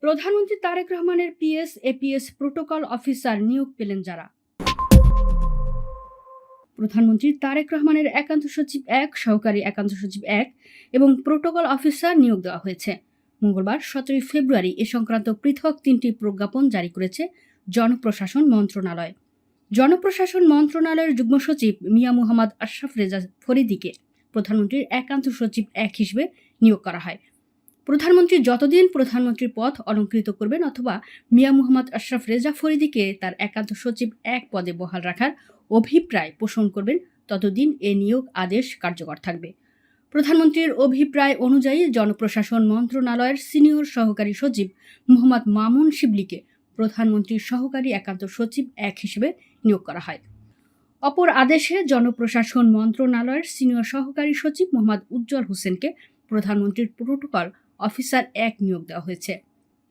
প্রধানমন্ত্রী তারেক রহমানের PS APS protocol officer নিয়োগ পেলেন যারা। প্রধানমন্ত্রী তারেক রহমানের একান্ত সচিব ১, সহকারী একান্ত সচিব ১ এবং প্রোটোকল অফিসার নিয়োগ দেওয়া হয়েছে। মঙ্গলবার ১৭ ফেব্রুয়ারি এ সংক্রান্ত পৃথক ৩টি প্রজ্ঞাপন জারি করেছে জনপ্রশাসন মন্ত্রণালয়। জনপ্রশাসন মন্ত্রণালয়ের যুগ্ম সচিব মিয়া মুহাম্মদ আশরাফ রেজা ফরিদীকে প্রধানমন্ত্রীর একান্ত সচিব ১ হিসেবে নিয়োগ করা হয়। প্রধানমন্ত্রী যতদিন প্রধানমন্ত্রীর পদ অলংকৃত করবেন অথবা মিয়া মুহাম্মদ আশরাফ রেজা ফরিদীকে তার একান্ত সচিব ১ পদে বহাল রাখার অভিপ্রায় পোষণ করবেন ততদিন এ নিয়োগ আদেশ কার্যকর থাকবে। প্রধানমন্ত্রীর অভিপ্রায় অনুযায়ী জনপ্রশাসন মন্ত্রণালয়ের সিনিয়র সহকারী সচিব মোহাম্মদ মামুন শিবলিকে প্রধানমন্ত্রীর সহকারী একান্ত সচিব ১ হিসেবে নিয়োগ করা হয়। অপর আদেশে জনপ্রশাসন মন্ত্রণালয়ের সিনিয়র সহকারী সচিব মোহাম্মদ উজ্জ্বল হোসেনকে প্রধানমন্ত্রীর প্রোটোকল অফিসার ১ নিয়োগ দেওয়া হয়েছে।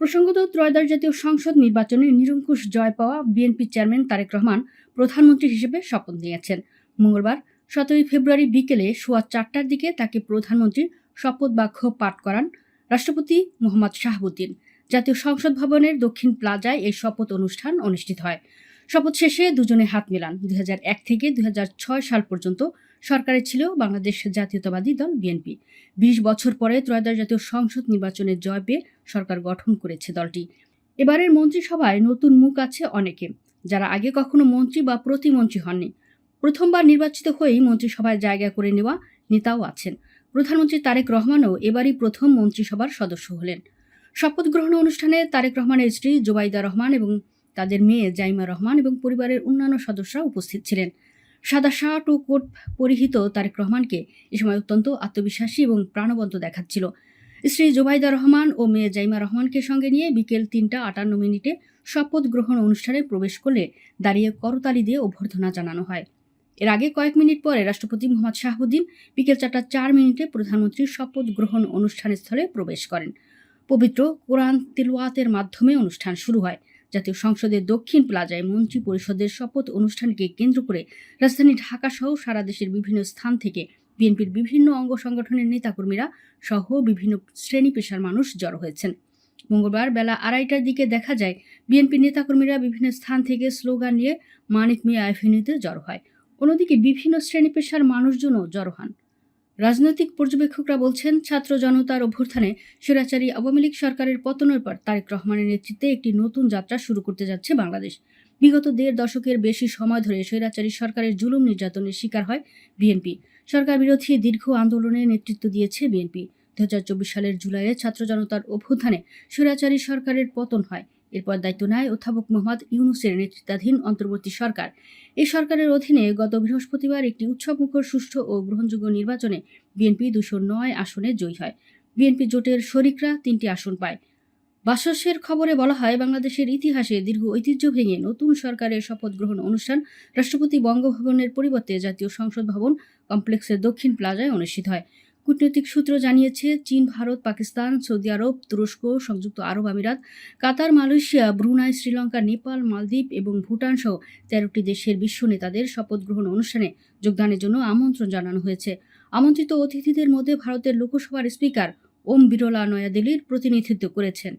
প্রসঙ্গত, ত্রয়োদশ জাতীয় সংসদ নির্বাচনে নিরঙ্কুশ জয় পাওয়া বিএনপি চেয়ারম্যান তারেক রহমান প্রধানমন্ত্রী হিসেবে শপথ নিয়েছেন। মঙ্গলবার ১৭ ফেব্রুয়ারি বিকেলে সোয়া ৪টার দিকে তাকে প্রধানমন্ত্রীর শপথ বাক্য পাঠ করান রাষ্ট্রপতি মোহাম্মদ শাহাবুদ্দিন। জাতীয় সংসদ ভবনের দক্ষিণ প্লাজায় এই শপথ অনুষ্ঠান অনুষ্ঠিত হয়। শপথ শেষে দুজনে হাত মেলান। ২০০১ থেকে ২০০৬ সাল পর্যন্ত সরকারে ছিল বাংলাদেশ জাতীয়তাবাদী দল বিএনপি। ২০ বছর পরে ত্রয়োদশ জাতীয় সংসদ নির্বাচনে জয় পেয়ে সরকার গঠন করেছে দলটি। এবারের মন্ত্রিসভায় নতুন মুখ আছে অনেকে, যারা আগে কখনো মন্ত্রী বা প্রতিমন্ত্রী হননি। প্রথমবার নির্বাচিত হয়েই মন্ত্রিসভায় জায়গা করে নেওয়া নেতাও আছেন। প্রধানমন্ত্রী তারেক রহমানও এবারই প্রথম মন্ত্রিসভার সদস্য হলেন। শপথ গ্রহণ অনুষ্ঠানে তারেক রহমানের স্ত্রী জোবাইদা রহমান এবং তাদের মেয়ে জাইমা রহমান এবং পরিবারের অন্যান্য সদস্যরা উপস্থিত ছিলেন। সাদা শার্ট ও কোট পরিহিত তারেক রহমানকে এ সময় অত্যন্ত আত্মবিশ্বাসী এবং প্রাণবন্ত দেখাচ্ছিল। স্ত্রী জোবাইদা রহমান ও মেয়ে জাইমা রহমানকে সঙ্গে নিয়ে বিকেল ৩টা ৫৮ শপথ গ্রহণ অনুষ্ঠানে প্রবেশ করলে দাঁড়িয়ে করতালি দিয়ে অভ্যর্থনা জানানো হয়। এর আগে কয়েক মিনিট পরে রাষ্ট্রপতি মোহাম্মদ শাহাবুদ্দিন বিকেল ৪টা ৪ প্রধানমন্ত্রীর শপথ গ্রহণ অনুষ্ঠানস্থলে প্রবেশ করেন। পবিত্র কোরআন তিলাওয়াতের মাধ্যমে অনুষ্ঠান শুরু হয়। জাতীয় সংসদের দক্ষিণ প্লাজায় মন্ত্রী পরিষদের শপথ অনুষ্ঠানকে কেন্দ্র করে রাজধানী ঢাকা সহ সারা দেশের বিভিন্ন স্থান থেকে বিএনপির বিভিন্ন অঙ্গ সংগঠনের নেতাকর্মীরা সহ বিভিন্ন শ্রেণী পেশার মানুষ জড়ো হয়েছেন। মঙ্গলবার বেলা ২:৩০টার দিকে দেখা যায় বিএনপির নেতাকর্মীরা বিভিন্ন স্থান থেকে স্লোগান নিয়ে মানিক মিয়া অ্যাভিনিউতে জড়ো হয়। অন্যদিকে বিভিন্ন শ্রেণী পেশার মানুষজনও জড়ো হন। রাজনৈতিক পর্যবেক্ষকরা বলছেন, ছাত্র জনতার অভ্যুত্থানে স্বৈরাচারী আওয়ামী লীগ সরকারের পতনের পর তারেক রহমানের নেতৃত্বে একটি নতুন যাত্রা শুরু করতে যাচ্ছে বাংলাদেশ। বিগত ১.৫ দশকের বেশি সময় ধরে স্বৈরাচারী সরকারের জুলুম নির্যাতনের শিকার হয় বিএনপি। সরকার বিরোধী দীর্ঘ আন্দোলনে নেতৃত্ব দিয়েছে বিএনপি। ২০২৪ সালের জুলাইয়ে ছাত্র জনতার অভ্যুত্থানে স্বৈরাচারী সরকারের পতন হয়। এরপর দায়িত্ব নেয় অধ্যাপক মোহাম্মদ ইউনূসের নেতৃত্বাধীন অন্তর্বর্তী সরকার। এই সরকারের অধীনে গত বৃহস্পতিবার একটি উৎসবমুখর সুষ্ঠু ও গ্রহণযোগ্য নির্বাচনে বিএনপি ২০৯ আসনে জয়ী হয়। বিএনপি জোটের শরিকরা ৩টি আসন পায়। বাসসের খবরে বলা হয়, বাংলাদেশের ইতিহাসে দীর্ঘ ঐতিহ্য ভেঙে নতুন সরকারের শপথ গ্রহণ অনুষ্ঠান রাষ্ট্রপতি বঙ্গভবনের পরিবর্তে জাতীয় সংসদ ভবন কমপ্লেক্সের দক্ষিণ প্লাজায় অনুষ্ঠিত হয়। কূটনৈতিক সূত্র জানিয়েছে, চীন, ভারত, পাকিস্তান, সৌদি আরব, তুরস্ক, সংযুক্ত আরব আমিরাত, কাতার, মালয়েশিয়া, ব্রুনাই, শ্রীলঙ্কা, নেপাল, মালদ্বীপ এবং ভুটান সহ ১৩টি দেশের বিশ্ব নেতাদের শপথ গ্রহণ অনুষ্ঠানে যোগদানের জন্য আমন্ত্রণ জানানো হয়েছে। আমন্ত্রিত অতিথিদের মধ্যে ভারতের লোকসভার স্পিকার ওম বিরলা নয়াদিল্লির প্রতিনিধিত্ব করেছেন।